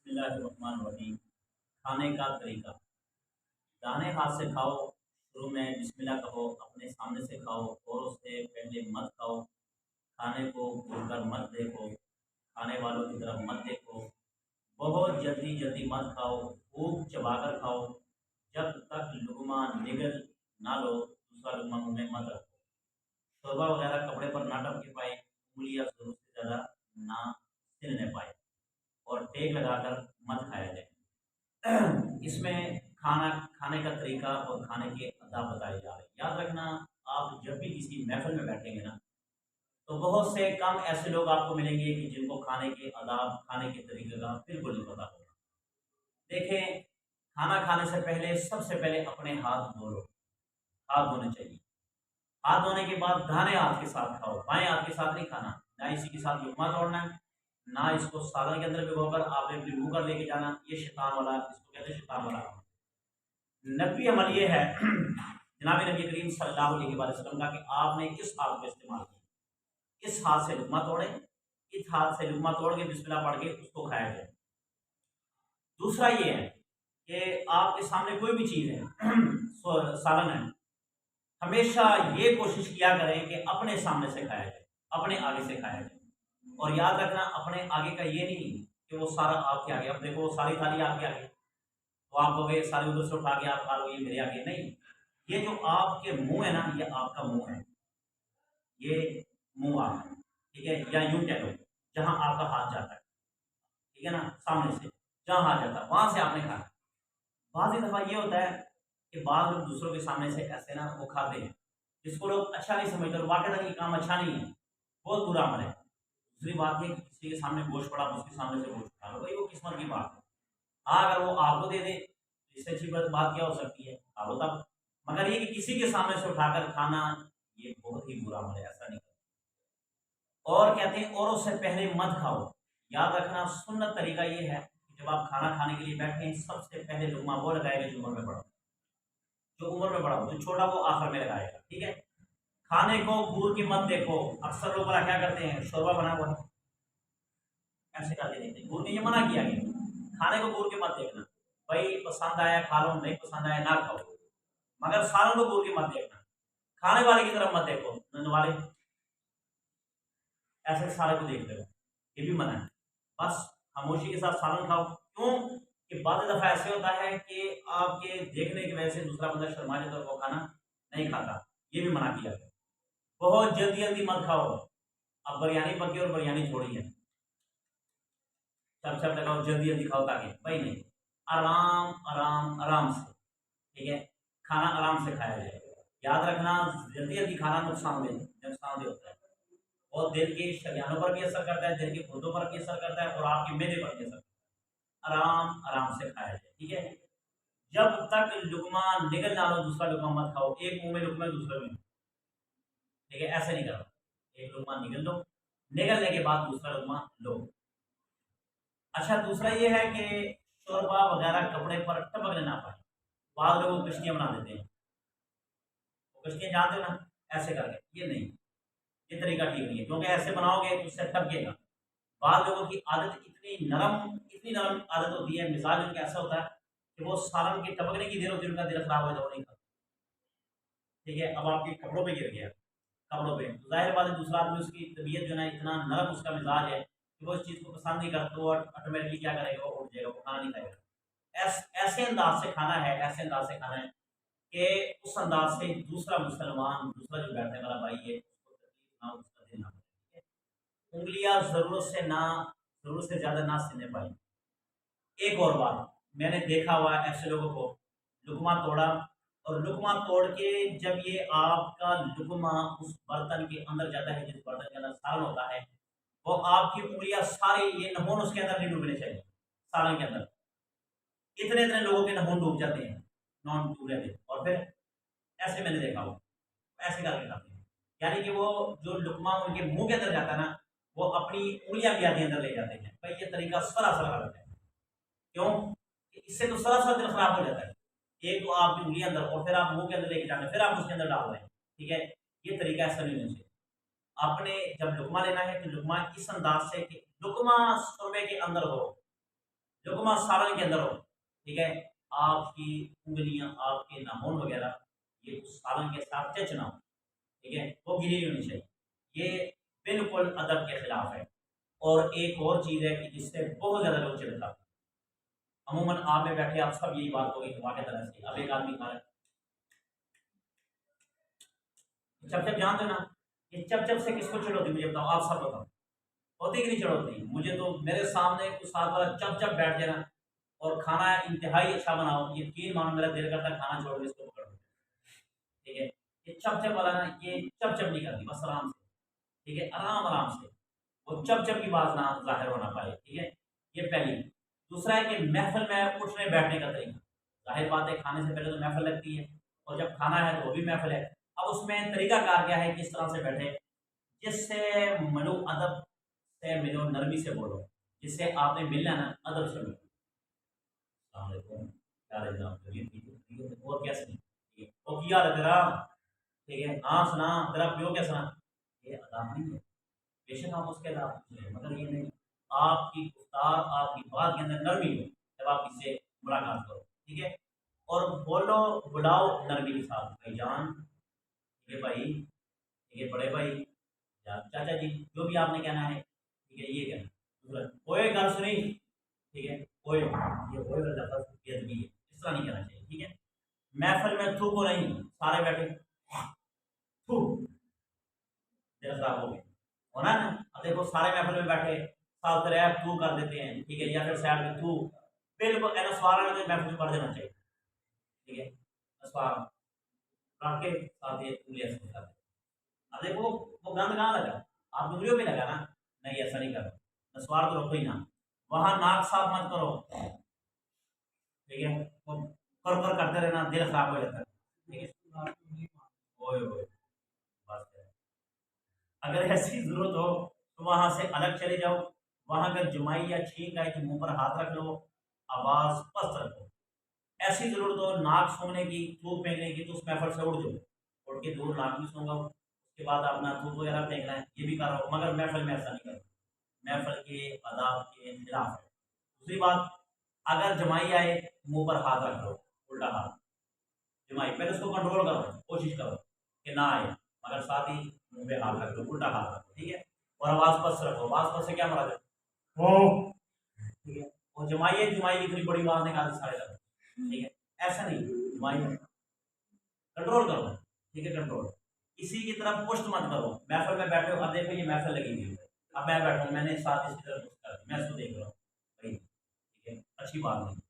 बिस्मिल्लाहिर्रहमानिर्रहीम। खाने का तरीका। दाने हाथ से खाओ, शुरू में बिस्मिल्लाह कहो, अपने सामने से खाओ, औरों से पहले मत खाओ, खाने को घूरकर मत देखो, खाने वालों की तरफ मत देखो, बहुत जल्दी जल्दी मत खाओ, खूब चबाकर खाओ, जब तक लुक़मा निगल ना लो, दूसरा लुक़मा मुँह में मत रखो। शोरबा वगैरह कपड़े पर ना टपके पाए, उँगलियाँ ज़रूरत से ज़्यादा ना सिलने पाए और टेक लगाकर मत खाया जाए। इसमें खाना खाने का तरीका और खाने के आदाब बताए जा रहे हैं। याद रखना, आप जब भी किसी महफ़िल में बैठेंगे ना, तो बहुत से कम ऐसे लोग आपको मिलेंगे कि जिनको खाने के आदाब, खाने के तरीके का बिल्कुल नहीं पता होगा। देखें, खाना खाने से पहले सबसे पहले अपने हाथ धो लो, हाथ धोने चाहिए। हाथ धोने के बाद दाहिने हाथ के साथ खाओ, बाएँ हाथ के साथ नहीं खाना। ना इसी के साथ लुक़मा तोड़ना है, ना इसको सालन के अंदर भिगोकर आपने फिर मुँह कर लेके जाना। ये शैतान वाला, इसको कहते हैं शैतान वाला अमल। नबी अमल ये है जनाब नबी करीम सल्लल्लाहु अलैहि वसल्लम का, कि आपने इस हाथ को इस्तेमाल किया। इस हाथ से लुक़मा तोड़ें, इस हाथ से लुक़मा तोड़ के बिस्मिल्लाह पढ़ के उसको खाया जाए। दूसरा ये है कि आपके सामने कोई भी चीज़ है सालन है, हमेशा ये कोशिश किया करें कि अपने सामने से खाया जाए, अपने आगे से खाया जाए। और याद रखना, अपने आगे का ये नहीं कि वो सारा आपके आगे। अब देखो, वो सारी थाली आपके आगे, तो आप कहोगे सारी उधर से उठा के आप खा लो, ये मेरे आगे नहीं। ये जो आपके मुंह है ना, ये आपका मुंह है, ये मुंह आपका, ठीक है। या यूं कह लो, जहां आपका हाथ जाता है, ठीक है ना, सामने से जहां हाथ जाता है वहां से आपने खाना। बाज़ दफ़ा ये होता है कि बाद लोग दूसरों के सामने से ऐसे ना वो खाते हैं, जिसको लोग अच्छा नहीं समझते और वाक़ई ये काम अच्छा नहीं है, बहुत बुरा अमल है। दूसरी बात ये कि किसी के सामने गोश्त पड़ा, उसके सामने से गोश्त खा लो, भाई वो किस्मत की बात है। हाँ, अगर वो आपको दे दे, इससे अच्छी बात क्या हो सकती है? खा लो तब। मगर ये कि किसी के सामने से उठाकर खाना, ये बहुत ही बुरा अमल है, ऐसा नहीं करना। और कहते हैं औरों से पहले मत खाओ। याद रखना, सुन्नत तरीका ये है कि जब आप खाना खाने के लिए बैठें, सबसे पहले लुक़मा वो लगाएगा जो उम्र में बड़ा हो। जो उम्र में बड़ा हो, जो छोटा वो आखिर में लगाएगा, ठीक है। खाने को घूर के मत देखो। अक्सर लोग बड़ा क्या करते हैं, शोरबा बना हुआ है, ऐसे करके देखते हैं, घूर के, ये मना किया गया। खाने को घूर के मत देखना। भाई पसंद आया खा लो, नहीं पसंद आया ना खाओ, मगर सालन को घूर के मत देखना। खाने वाले की तरफ मत देखो, नंद वाले ऐसे सारे को देख रहे हो, ये भी मना है। बस खामोशी के साथ सालन खाओ। क्यों? कि बाद दफ़ा ऐसे होता है कि आपके देखने की वजह से दूसरा बंदा शर्मा जाता है और वो खाना नहीं खाता, ये भी मना किया गया। बहुत जल्दी जल्दी मत खाओ। अब बिरयानी पकी और बिरयानी थोड़ी है, चप चप लगाओ, जल्दी जल्दी खाओ, ताकि भाई नहीं, आराम आराम आराम से, ठीक है। खाना आराम से खाया जाए। याद रखना, जल्दी जल्दी खाना नुकसानदेह होता है, और दिल के शरियानों पर भी असर करता है, दिल के गुर्दों पर भी असर करता है, और आपके मेदे पर भी असर करता है। आराम आराम से खाया जाए, ठीक है। जब तक लुकमा निगल ना लो, दूसरा लुकमा मत खाओ। एक मुंह में लुकमा, दूसरे में, ठीक है, ऐसे नहीं करना। एक लुकमा निगल लो, निगलने के बाद दूसरा लुकमा लो। अच्छा, दूसरा ये है कि शोरबा वगैरह कपड़े पर टपकने ना पाए। बाद लोग कश्तियाँ बना देते हैं, वो कश्तियाँ जानते हो ना, ऐसे करके, ये नहीं, ये तरीका ठीक नहीं है, क्योंकि ऐसे बनाओगे तो उससे टपकेगा। बाद लोगों की आदत इतनी नरम आदत होती है, मिजाज उनका ऐसा होता है कि वो सालन के टपकने की देर होती है, उनका दिल खराब हो जाए, वो नहीं खाता, ठीक है। अब आपके कपड़ों पे गिर गया, कपड़ों पे, तो ज़ाहिर बात है दूसरा आदमी, उसकी तबीयत जो है ना, इतना नरम उसका मिजाज है कि वो इस चीज़ को पसंद नहीं करता, तो वो ऑटोमेटिकली क्या करेगा, वो उठ जाएगा, वो खाना नहीं खाएगा। ऐसे अंदाज से खाना है, ऐसे अंदाज से खाना है कि उस अंदाज से दूसरा मुसलमान, दूसरा जो बैठने वाला भाई है, उसको तकलीफ ना हो, उसका दिल ना हो। उँगलियाँ ज़रूरत से ज़्यादा ना सिलने पाई। एक और बात, मैंने देखा हुआ है ऐसे लोगों को, लुक़मा तोड़ा, और लुक़मा तोड़ के जब ये आपका लुक़मा उस बर्तन के अंदर जाता है, जिस बर्तन के अंदर सालन होता है, वो आपकी उँगलियाँ सारी, ये नाखून उसके अंदर नहीं डूबने चाहिए, सालन के अंदर। इतने-इतने लोगों के नाखून डूब जाते हैं, नॉन डूब रहे थे, और फिर ऐसे मैंने देखा हुआ, ऐसे करके खाते हैं। यानी कि वो जो लुक़मा उनके मुँह के अंदर जाता है ना, वो अपनी उँगलियाँ भी आधी अंदर ले जाते हैं। भाई ये तरीका सरासर गलत है। क्यों? कि इससे तो सरासर दिल खराब हो जाता है। एक तो आपकी उँगली अंदर, और फिर आप मुँह के अंदर लेके जाते हैं, फिर आप उसके अंदर डाल रहे हैं, ठीक है? ये तरीका ऐसा नहीं होना चाहिए। आपने जब लुक़मा लेना है, तो लुक़मा इस अंदाज़ से कि लुक़मा सुरमे के अंदर हो, लुकमा सालन के अंदर हो, ठीक है, आपकी उंगलियां, आपके नाखून वगैरह ये उस सालन के साथ टच ना हो, ठीक है, वो गीली नहीं होनी चाहिए। ये बिल्कुल अदब के खिलाफ है। और एक और चीज़ है कि जिससे बहुत ज़्यादा लोग चिढ़ता है। अमूमन आप में बैठे आप सब यही बात होगी दुआ के तरह से, अब एक आदमी खा रहा है, चप चप जानते हो ना, ये चप चप से किसको चिढ़ होती है मुझे बताओ, आप सब बताओ, होती कि नहीं चिढ़ होती? मुझे तो मेरे सामने कुछ साथ वाला चप चप बैठ जाए ना और खाना इंतहाई अच्छा बनाओ, यकीन मानो मेरा दिल करता है खाना छोड़ के इसको पकड़ लूं, ठीक है। ये चप चप वाला ना, ये चप चप नहीं करती, बस आराम से, ठीक है, आराम आराम से, वो चप चप की बात ना जाहिर होना पाए, ठीक है। ये पहली। दूसरा है कि महफिल में उठने बैठने का तरीका, जाहिर बात है खाने से पहले तो महफिल लगती है, और जब खाना है तो वो भी महफिल है। अब उसमें तरीका कार क्या है, किस तरह से बैठे, जिससे मिलो अदब से मिलो, नरमी से बोलो, जिससे आपने मिलना ना अदब से मिलो। अस्सलाम वालेकुम, क्या हाल है जनाब, तबीयत ठीक है? ठीक है, और कैसे हैं? ठीक है, तो क्या हाल है तेरा? ठीक है, हाँ सुना, तेरा प्यो क्या सुना? ये अदाब नहीं है, बेशक आप उसके अदाब पूछ रहे हैं, मगर ये नहीं, आपकी गुफ्तार, आपकी बात के अंदर नरमी हो जब आप इससे मुलाकात करो, ठीक है। और बोलो, बुलाओ नरमी के साथ, भाईजान, ठीक है भाई, ठीक है बड़े भाई, या चाचा जी, जो भी आपने कहना है, ठीक है, ये कहना। दूसरा, ओए गल सुनी, ठीक है, ओए, ये ओए वाला लफ्ज़ बेअदबी है, इस तरह नहीं कहना चाहिए, ठीक है। महफिल में थू को नहीं, सारे बैठे थू, दिल खराब हो गया, होना ना। अब देखो सारे महफिल में बैठे साथ रैप थू कर देते हैं, ठीक है, या फिर साइड में थू, बिल्कुल ऐसा सवाल में तो महफिल में कर देना चाहिए, ठीक है, सवाल रख के साथ ये उंगलियां से कर दे। अब देखो वो गंद कहाँ लगा, आप उंगलियों पे लगा ना, नहीं ऐसा नहीं करना, नस्वार तो रखो ही ना, वहां नाक साफ मत करो, ठीक है, वो कर करते रहना दिल खराब हो जाता है, ठीक है। ओए ओए, बस करो। अगर ऐसी जरूरत हो तो वहां से अलग चले जाओ, वहां अगर जुमाई या छींक आए तो मुंह पर हाथ रख लो, आवाज पस्त रखो। ऐसी जरूरत हो नाक सूंघने की, थूक फेंकने की, तो उस महफल से उड़ जाओ, उड़ के दूर नाक भी सूंघो, उसके बाद अपना थूक वगैरह फेंकना है ये भी करो, मगर महफल में ऐसा नहीं करो, महफल के आदाब के खिलाफ है। दूसरी बात, अगर जमाई आए मुंह पर हाथ रख लो, उल्टा हाथ, जमाई पहले उसको कंट्रोल करो, कोशिश करो कि ना आए, मगर साथ ही मुंह पे हाथ रख लो, उल्टा हाथ रखो, ठीक है। और आवाज पस्त रखो, आवाज पस्त से क्या मरा है, ओ, ठीक है। और जमाई है, जमाई की इतनी बड़ी आवाज निकाल सारे लगे, ठीक है, ऐसा नहीं, जमाई कंट्रोल करो, ठीक है, कंट्रोल। किसी की तरफ पुष्ट मत करो, महफिल में बैठे हो, अब देखो ये महफिल लगी हुई है, अब मैं बैठा हूँ, मैंने साथ इसकी तरफ पुष्ट कर दी, मैं इसको देख रहा हूँ भाई, ठीक है, अच्छी बात नहीं।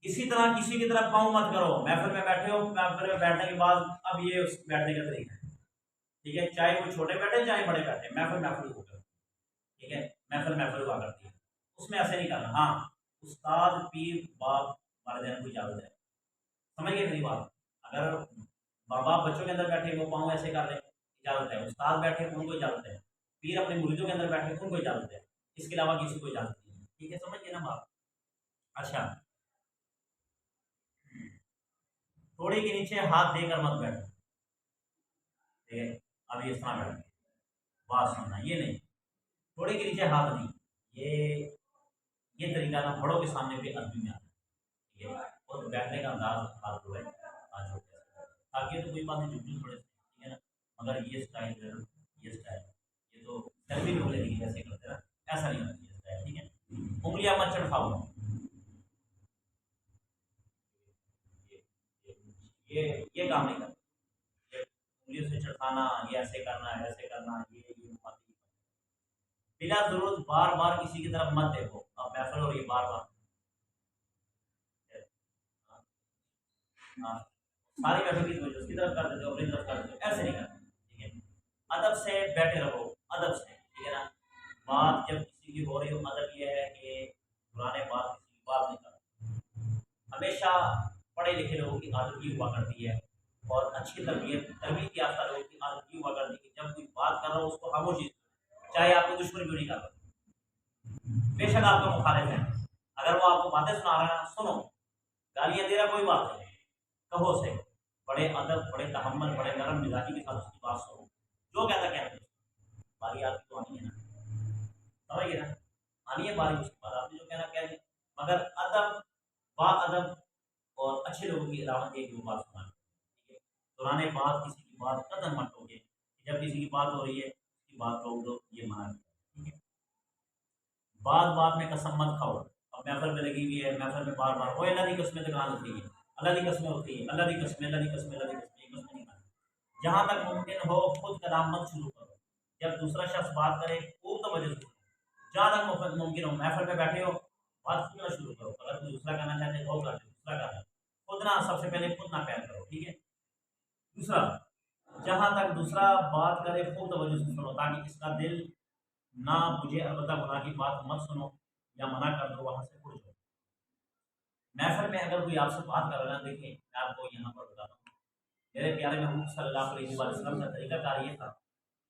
इसी तरह किसी की तरफ पाँव मत करो, महफिल में बैठे हो, महफिल में बैठने के बाद अब ये उस बैठने का तरीका है, ठीक है, चाहे वो छोटे बैठे चाहे बड़े बैठे, महफिल महफिल होकर, ठीक है, महफिल महफिल हुआ करती है, उसमें ऐसे नहीं करना। हाँ, उस्ताद पीर बाप वालिदैन को इजाजत है, समझ गए मेरी बात। अगर माँ बाप बच्चों के अंदर बैठे वो पाँव ऐसे कर ले, इजाजत है, उस्ताद बैठे उनको इजाजत है, पीर अपने मुरीदों के अंदर बैठे उनको इजाजत है, इसके अलावा किसी को इजाजत नहीं है, ठीक है, समझ गए ना बात। अच्छा, थोड़ी के नीचे हाथ देकर मत बैठो, ठीक है, अब ये इस तरह बैठो, बात सुनना, ये नहीं, थोड़े के नीचे हाथ नहीं, ये ये तरीका ना बड़ों के सामने भी आदमी में आता है, ठीक है, और बैठने का अंदाज हाथ जो है हाथ जोड़ के, आगे तो कोई बात नहीं, झुक थोड़े से, ठीक है ना, मगर ये स्टाइल जो है ना, ये स्टाइल, ये तो सेल्फी लोग लेने की जैसे करते हैं ना, ऐसा नहीं होना चाहिए स्टाइल, ठीक है, उंगलियां मत चढ़ाओ, ये ये काम नहीं करना, ये उंगलियों से चढ़ाना, ये ऐसे करना, ऐसे करना, ये मत, बिना जरूरत बार बार किसी की तरफ मत देखो, अब महफिल हो रही है बार बार, हाँ, सारी महफिल की तवज्जो उसकी तरफ कर देते हो, अपनी तरफ कर देते हो, ऐसे नहीं करना, ठीक है, अदब से बैठे रहो, अदब से, ठीक है ना। बात जब किसी की हो रही हो, अदब ये है कि पुराने बात किसी की बात नहीं करना, हमेशा पढ़े लिखे लोगों की आदत ये हुआ करती है, और अच्छी तरबियत तरबियत याफ्ता लोगों की आदत ये हुआ करती है कि जब कोई बात कर रहा हो उसको खामोशी से, चाहे आपको दुश्मन क्यों नहीं कर रहा, बेशक आपका मुखालिफ है, अगर वो आपको बातें सुना रहा है ना, सुनो, गालियां दे रहा कोई बात नहीं, कहो से, बड़े अदब, बड़े तहम्मुल, बड़े नरम मिजाजी के साथ उसकी बात सुनो, जो कहता कहते, बारी आपकी तो आनी है ना, समझ गए ना, आनी है बारी उसके बाद आपने जो कहना कह दी, मगर अदब बाअदब और अच्छे लोगों की अलामत है कि वो बात सुना, ठीक है। दौरान बात किसी की बात कदर मत टोके, जब किसी की बात हो रही है उसकी बात रोक दो, ये मना किया, ठीक है। बात बात में कसम मत खाओ। अब महफिल में लगी हुई है, महफिल में बार बार वो अल्लाह की कसमें दुकान होती है, अल्लाह की कसमें होती है, अल्लाह की कसमें, अल्लाह की कसमें, अल्लाह की कसमें, ये कसमें नहीं खानी। जहाँ तक मुमकिन हो खुद कलाम मत शुरू करो। जब दूसरा शख्स बात करे खूब तो वजह सुनो। जहाँ तक मुमकिन हो महफिल में बैठे हो बात खुद ना शुरू करो, अगर कोई दूसरा करना चाहते हो कर दो, दूसरा करना खुद ना, सबसे पहले खुद ना पैर करो, ठीक है। दूसरा, जहाँ तक दूसरा बात करे खूब तवज्जो से सुनो, ताकि इसका दिल ना बुझे, अलबत्ता गुनाह की बात मत सुनो या मना कर दो, वहाँ से उड़ जाओ। महफिल में अगर कोई आपसे बात कर रहा है, देखें मैं आपको यहाँ पर बताता हूँ, मेरे प्यारे महबूब सल्लल्लाहु अलैहि वसल्लम का तरीकाकार ये था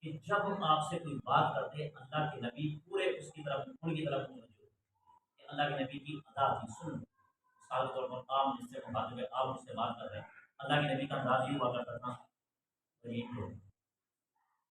कि जब आपसे कोई बात करते अल्लाह के नबी पूरे उसकी तरफ उनकी तरफ मुतवज्जो होते। अल्लाह के नबी की अदा थी, सुन, मिसाल के तौर पर आप जिससे मुखातिब है, आप मुझसे बात कर रहे हैं, अल्लाह के नबी का अंदाज ये हुआ करता था,